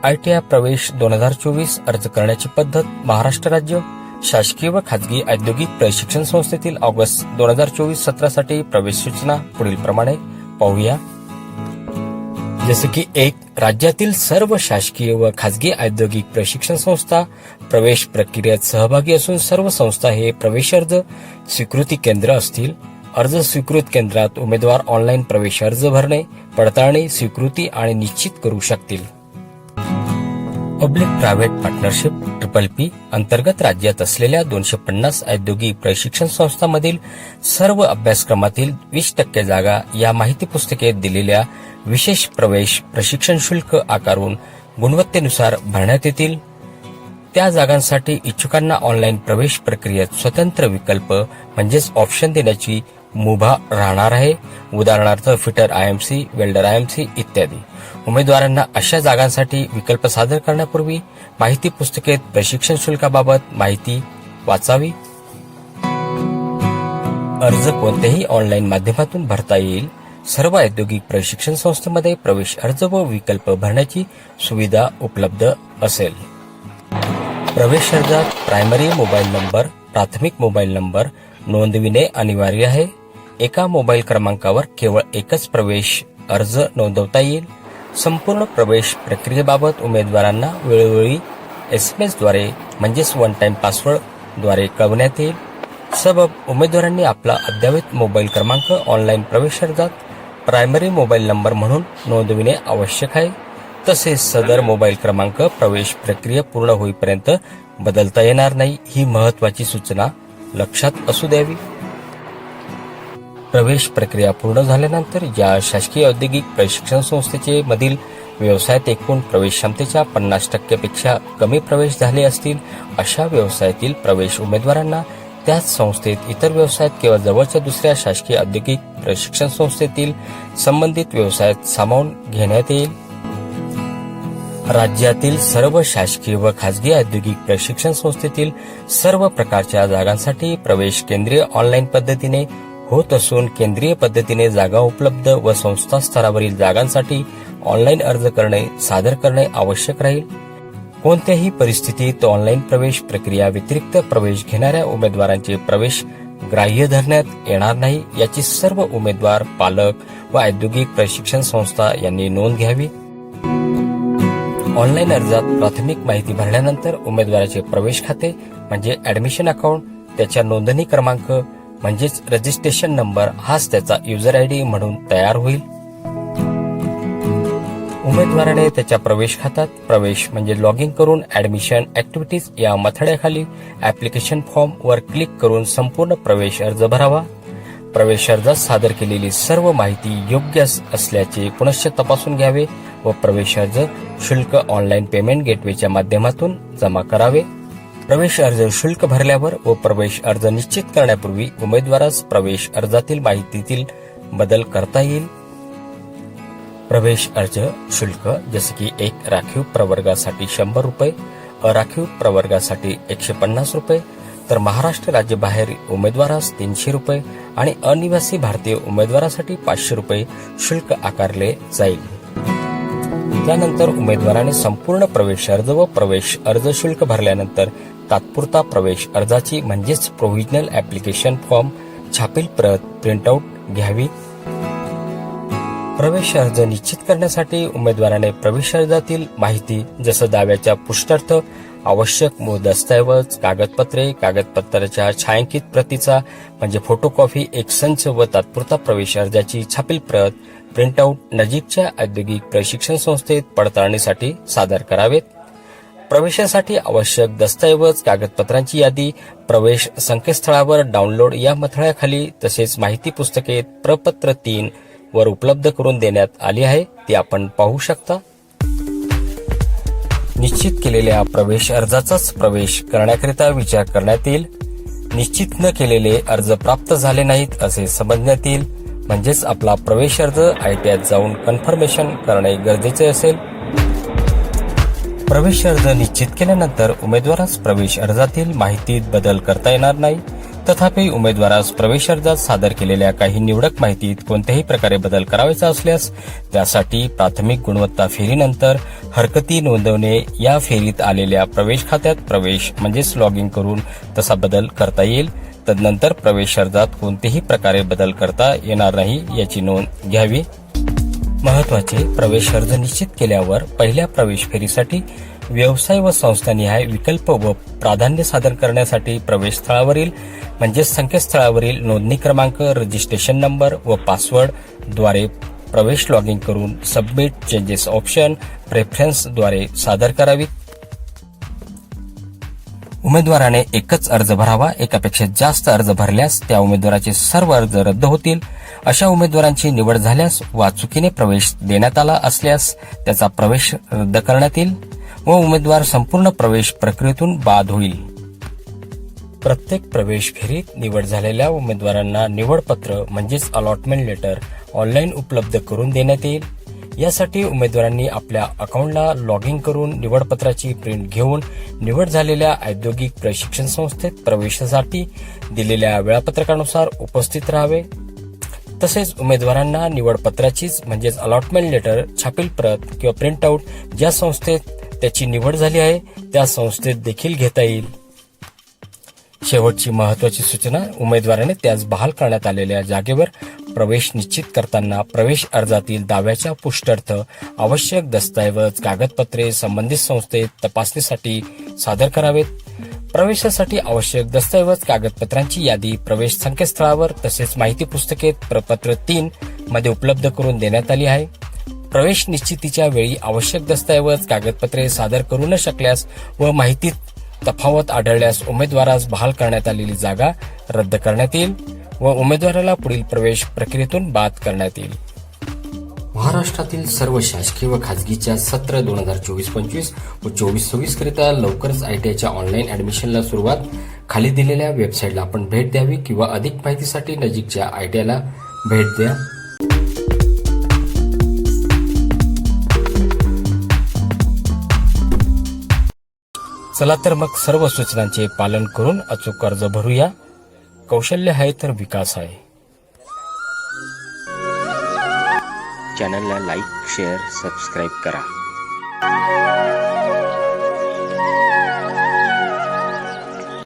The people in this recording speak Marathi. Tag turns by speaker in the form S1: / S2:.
S1: ITI प्रवेश 2024 अर्ज करण्याची पद्धत. महाराष्ट्र राज्य शासकीय व खाजगी औद्योगिक प्रशिक्षण संस्थेतील ऑगस्ट 2024 सत्रासाठी प्रवेश सूचना पुढील प्रमाणे पाहूया. जसे की 1. राज्यातील सर्व शासकीय व खाजगी औद्योगिक प्रशिक्षण संस्था प्रवेश प्रक्रियेत सहभागी असून सर्व संस्था हे प्रवेश अर्ज स्वीकृती केंद्र असतील. अर्ज स्वीकृत केंद्रात उमेदवार ऑनलाईन प्रवेश अर्ज भरणे, पडताळणी, स्वीकृती आणि निश्चित करू शकतील. पब्लिक प्रायव्हेट पार्टनरशिप PPP अंतर्गत राज्यात असलेल्या 250 औद्योगिक प्रशिक्षण संस्थांमधील सर्व अभ्यासक्रमातील 20% जागा या माहिती पुस्तिकेत दिलेल्या विशेष प्रवेश प्रशिक्षण शुल्क आकारून गुणवत्तेनुसार भरण्यात येतील. त्या जागांसाठी इच्छुकांना ऑनलाईन प्रवेश प्रक्रियेत स्वतंत्र विकल्प म्हणजेच ऑप्शन देण्याची मुभा राहणार आहे. उदाहरणार्थ फिटर IMC, वेल्डर IMC इत्यादी. उमेदवारांना अशा जागांसाठी विकल्प सादर करण्यापूर्वी माहिती पुस्तिकेत प्रशिक्षण शुल्काबाबत माहिती वाचावी. अर्ज कोणत्याही ऑनलाईन माध्यमातून भरता येईल. सर्व औद्योगिक प्रशिक्षण संस्थेमध्ये प्रवेश अर्ज व विकल्प भरण्याची सुविधा उपलब्ध असेल. प्रवेश अर्जात प्रायमरी मोबाईल नंबर, प्राथमिक मोबाईल नंबर नोंदविणे अनिवार्य आहे. एका मोबाईल क्रमांकावर केवळ एकच प्रवेश अर्ज नोंदवता येईल. संपूर्ण प्रवेश प्रक्रियेबाबत उमेदवारांना वेळोवेळी SMS द्वारे म्हणजेच वन टाइम पासवर्ड द्वारे कळवण्यात येईल. सबब उमेदवारांनी आपला अद्ययावत मोबाईल क्रमांक ऑनलाईन प्रवेश अर्जात प्रायमरी मोबाईल नंबर म्हणून नोंदविणे आवश्यक आहे. तसेच सदर मोबाईल क्रमांक प्रवेश प्रक्रिया पूर्ण होईपर्यंत बदलता येणार नाही. ही महत्वाची सूचना लक्षात असू द्यावी. प्रवेश प्रक्रिया पूर्ण झाल्यानंतर या शासकीय औद्योगिक प्रशिक्षण संस्थेचे मधील व्यवसायात एकूण प्रवेश क्षमतेच्या 50% पेक्षा कमी प्रवेश झाले असतील अशा व्यवसायातील प्रवेश उमेदवारांना त्याच संस्थेत इतर व्यवसायात किंवा जवळच्या दुसऱ्या शासकीय औद्योगिक प्रशिक्षण संस्थेतील संबंधित व्यवसायात सामावून घेण्यात येईल. राज्यातील सर्व शासकीय व खाजगी औद्योगिक प्रशिक्षण संस्थेतील सर्व प्रकारच्या जागांसाठी प्रवेश केंद्रीय ऑनलाईन पद्धतीने होत असून केंद्रीय पद्धतीने जागा उपलब्ध व संस्था स्तरावरील जागांसाठी ऑनलाईन अर्ज करणे सादर करणे आवश्यक राहील. कोणत्याही परिस्थितीत ऑनलाईन प्रवेश प्रक्रिया व्यतिरिक्त प्रवेश घेणाऱ्या उमेदवारांचे प्रवेश ग्राह्य धरण्यात येणार नाही याची सर्व उमेदवार, पालक व औद्योगिक प्रशिक्षण संस्था यांनी नोंद घ्यावी. ऑनलाईन अर्जात प्राथमिक माहिती भरल्यानंतर उमेदवाराचे प्रवेश खाते म्हणजे ऍडमिशन अकाउंट, त्याच्या नोंदणी क्रमांक म्हणजेच रजिस्ट्रेशन नंबर हाच त्याचा युजर ID म्हणून तयार होईल. उमेदवाराने त्याच्या प्रवेश खात्यात प्रवेश म्हणजे लॉग इन करून ऍडमिशन ऍक्टिव्हिटीज या मथळ्याखाली ऍप्लिकेशन फॉर्म वर क्लिक करून संपूर्ण प्रवेश अर्ज भरावा. प्रवेश अर्जात सादर केलेली सर्व माहिती योग्य असल्याचे पुनश्च तपासून घ्यावे व प्रवेश अर्ज शुल्क ऑनलाईन पेमेंट गेटवेच्या माध्यमातून जमा करावे. प्रवेश अर्ज शुल्क भरल्यावर व प्रवेश अर्ज निश्चित करण्यापूर्वी उमेदवारास प्रवेश अर्जातील माहितीतील बदल करता येईल. प्रवेश अर्ज शुल्क जसे की 1 राखीव प्रवर्गासाठी 100 रुपये, अराखीव प्रवर्गासाठी 150 रुपये, तर महाराष्ट्र राज्य बाहेर उमेदवारास 300 रुपये आणि अनिवासी भारतीय उमेदवारासाठी 500 रुपये शुल्क आकारले जाईल. त्यानंतर उमेदवाराने संपूर्ण प्रवेश अर्ज व प्रवेश अर्ज शुल्क भरल्यानंतर तात्पुरता प्रवेश अर्जाची म्हणजेच प्रोव्हिजनल ऍप्लिकेशन फॉर्म छापील प्रत प्रिंटआउट घ्यावी. प्रवेश अर्ज निश्चित करण्यासाठी उमेदवाराने प्रवेश अर्जातील माहिती जसं दाव्याच्या पुष्टार्थ, आवश्यक मूळ दस्तऐवज, कागदपत्रे, कागदपत्राच्या छायांकित प्रतीचा म्हणजे फोटोकॉपी एक संच व तात्पुरता प्रवेश अर्जाची छापील प्रत प्रिंटआउट नजीकच्या औद्योगिक प्रशिक्षण संस्थेत पडताळणीसाठी सादर करावेत. प्रवेशासाठी आवश्यक दस्तऐवज, कागदपत्रांची यादी प्रवेश संकेतस्थळावर डाउनलोड या मथळ्याखाली तसेच माहिती पुस्तके प्रपत्र 3 वर उपलब्ध करून देण्यात आली आहे, ती आपण पाहू शकता. निश्चित केलेल्या प्रवेश अर्जाचाच प्रवेश करण्याकरिता विचार करण्यात येईल. निश्चित न केलेले अर्ज प्राप्त झाले नाहीत असे समजण्यात येईल. म्हणजेच आपला प्रवेश अर्ज ITIत जाऊन कन्फर्मेशन करणे गरजेचे असेल. प्रवेश अर्ज निश्चित केल्यानंतर उमेदवारास प्रवेश अर्जातील माहितीत बदल करता येणार नाही, तथापि उमेदवारास प्रवेश अर्जात सादर केलेल्या काही निवडक माहितीत कोणत्याही प्रकारे बदल करायचा असल्यास त्यासाठी प्राथमिक गुणवत्ता फेरीनंतर हरकती नोंदवणे, या फेरीत आलेल्या प्रवेश खात्यात प्रवेश म्हणजेच लॉग इन करून तसा बदल करता येईल. तदनंतर प्रवेश अर्जात कोणत्याही प्रकारे बदल करता येणार नाही याची नोंद घ्यावी. महत्त्वाचे, प्रवेश अर्ज निश्चित केल्यावर पहिल्या प्रवेश फेरीसाठी व्यवसाय व संस्थानिहाय विकल्प व प्राधान्य सादर करण्यासाठी प्रवेशस्थळावरील म्हणजेच संकेतस्थळावरील नोंदणी क्रमांक, रजिस्ट्रेशन नंबर व पासवर्ड द्वारे प्रवेश लॉग इन करून सबमिट चेंजेस ऑप्शन प्रेफरन्स द्वारे सादर करावीत. उमेदवाराने एकच अर्ज भरावा. एकापेक्षा जास्त अर्ज भरल्यास त्या उमेदवाराचे सर्व अर्ज रद्द होतील. अशा उमेदवारांची निवड झाल्यास वा चुकीने प्रवेश देण्यात आला असल्यास त्याचा प्रवेश रद्द करण्यात येईल व उमेदवार संपूर्ण प्रवेश प्रक्रियेतून बाद होईल. प्रत्येक प्रवेश फेरीत निवड झालेल्या उमेदवारांना निवडपत्र म्हणजेच अलॉटमेंट लेटर ऑनलाईन उपलब्ध करून देण्यात येईल. यासाठी उमेदवारांनी आपल्या अकाउंटला लॉग इन करून निवडपत्राची प्रिंट घेऊन निवड झालेल्या औद्योगिक प्रशिक्षण संस्थेत प्रवेशासाठी दिलेल्या वेळापत्रकानुसार उपस्थित राहावे. तसेच उमेदवारांना निवडपत्राचीच म्हणजेच अलॉटमेंट लेटर छापील प्रत किंवा प्रिंट आउट ज्या संस्थेत त्याची निवड झाली आहे त्या संस्थेत देखील घेता येईल. शेवटची महत्वाची सूचना, उमेदवाराने त्यास बहाल करण्यात आलेल्या जागेवर प्रवेश निश्चित करताना प्रवेश अर्जातील दाव्याच्या पुष्टार्थ आवश्यक दस्तऐवज कागदपत्रे संबंधित संस्थेत तपासणीसाठी सादर करावेत. प्रवेशासाठी आवश्यक दस्तऐवज कागदपत्रांची यादी प्रवेश संकेतस्थळावर तसेच माहिती पुस्तिकेत प्रपत्र 3 मध्ये उपलब्ध करून देण्यात आली आहे. प्रवेश निश्चितीच्या वेळी आवश्यक दस्तऐवज कागदपत्रे सादर करू न शकल्यास व माहितीत तफावत आढळल्यास उमेदवारास बहाल करण्यात आलेली जागा रद्द करण्यात येईल व उमेदवाराला पुढील प्रवेश प्रक्रियेतून बाद करण्यात येईल. महाराष्ट्रातील सर्व शासकीय व खाजगीच्या सत्र 2024-25 व 24-26 करिता लवकरच ITIच्या ऑनलाईन ऍडमिशनला सुरुवात. खाली दिलेल्या वेबसाईटला आपण भेट द्यावी किंवा अधिक माहितीसाठी नजीकच्या ITIला भेट द्या. चला तर मग सर्व सूचनांचे पालन करून अचूक अर्ज भरूया. कौशल्य आहे तर विकास आहे.
S2: चॅनलला लाईक, शेअर, सबस्क्राईब करा.